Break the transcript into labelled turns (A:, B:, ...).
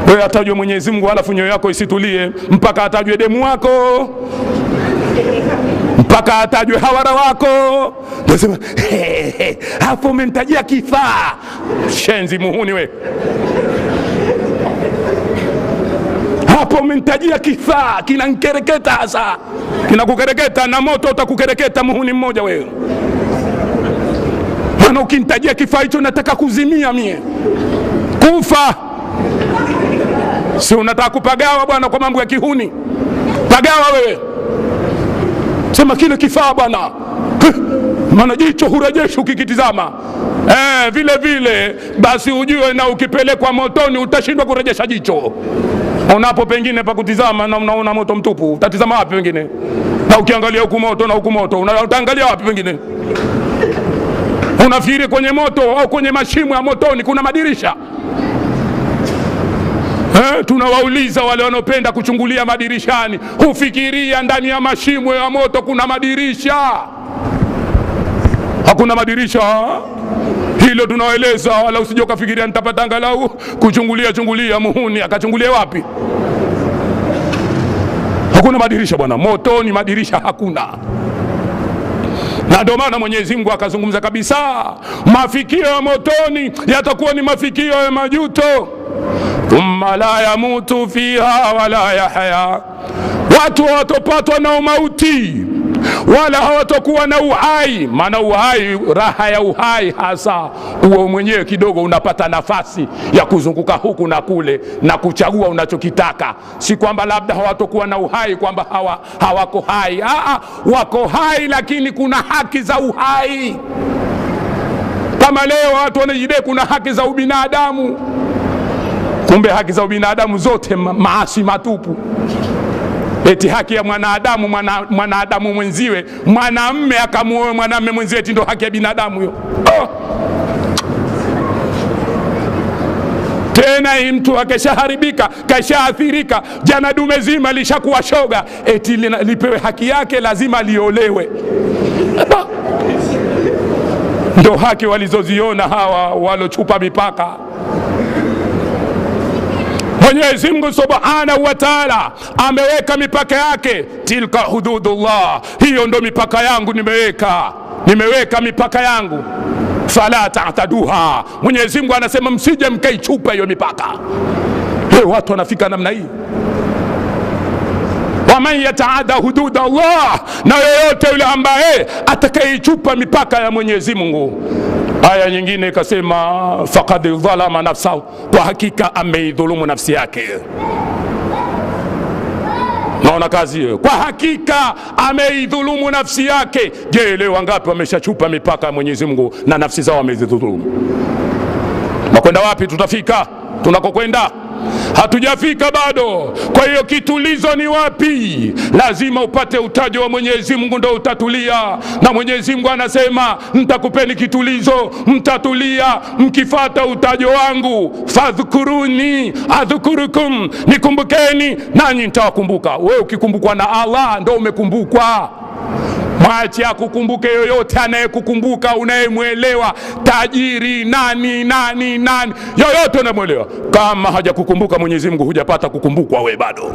A: Wewe atajwe Mwenyezi Mungu alafu nyoyo yako isitulie mpaka atajwe demu wako, mpaka atajwe hawara wako. Nasema hapo umenitajia kifaa. Shenzi muhuni we. Hapo umenitajia kifaa kinanikereketa hasa. Kinakukereketa na moto utakukereketa muhuni mmoja wewe. Maana ukinitajia kifaa hicho nataka kuzimia mie. Kufa. Si unataka kupagawa bwana kwa mambo ya kihuni. Pagawa wewe. Sema kile kifaa bwana. Maana jicho hurejeshi ukikitizama. Vile vile basi ujue na ukipelekwa motoni utashindwa kurejesha jicho. Unapo pengine pa kutizama na unaona moto mtupu, utatizama wapi pengine? Na ukiangalia huku moto na huku moto, utaangalia wapi pengine? Unafikiri kwenye moto au kwenye mashimo ya motoni kuna madirisha? Tunawauliza wale wanaopenda kuchungulia madirishani, hufikiria ndani ya mashimo ya moto kuna madirisha? Hakuna madirisha. Hilo tunawaeleza, wala usije ukafikiria nitapata angalau kuchungulia muhuni. Akachungulia wapi? Hakuna madirisha bwana. Motoni madirisha hakuna. Na ndio maana Mwenyezi Mungu akazungumza kabisa, mafikio ya motoni yatakuwa ni mafikio ya majuto. Thumma la yamutu fiha wala yahya. Watu watopatwa na mauti wala hawatakuwa na uhai. Maana uhai, raha ya uhai hasa uwe mwenyewe kidogo unapata nafasi ya kuzunguka huku na kule na kuchagua unachokitaka. Si kwamba labda hawatakuwa na uhai kwamba hawako hai. Wako hai, lakini kuna haki za uhai. Kama leo watu wanajidai kuna haki za ubinadamu, kumbe haki za ubinadamu zote maasi matupu. Eti haki ya mwanadamu mwenziwe, mwanamume akamuoe mwanamume mwenziwe, eti ndio haki ya binadamu hiyo. Tena mtu akishaharibika, kashaathirika, jana dume zima lishakuwa shoga, eti lipewe haki yake, lazima liolewe. Ndio haki walizoziona hawa walochupa mipaka. Mwenyezi Mungu Subhanahu wa Ta'ala ameweka mipaka yake. Tilka hududullah, hiyo ndo mipaka yangu nimeweka mipaka yangu. Fala ta'taduha. Mwenyezi Mungu anasema msije mkaichupa hiyo mipaka. Watu wanafika namna hii. Waman yataada hudud Allah, na yoyote yule ambaye atakayeichupa mipaka ya Mwenyezi Mungu. Aya nyingine ikasema faqad dhalama nafsahu, kwa hakika ameidhulumu nafsi yake. Naona kazi hiyo, kwa hakika ameidhulumu nafsi yake. Je, leo wangapi wameshachupa mipaka ya Mwenyezi Mungu na nafsi zao wamezidhulumu? Nakwenda wapi? Tutafika tunakokwenda? Hatujafika bado. Kwa hiyo kitulizo ni wapi? Lazima upate utajo wa Mwenyezi Mungu ndio utatulia. Na Mwenyezi Mungu anasema nitakupeni kitulizo, mtatulia mkifuata utajo wangu. Fadhkuruni adhkurukum, nikumbukeni nanyi nitawakumbuka. Wewe ukikumbukwa na Allah ndio umekumbukwa. Mwache akukumbuke yoyote, anayekukumbuka unayemwelewa, tajiri nani yoyote unamwelewa. Kama hajakukumbuka Mwenyezi Mungu hujapata kukumbukwa wewe bado.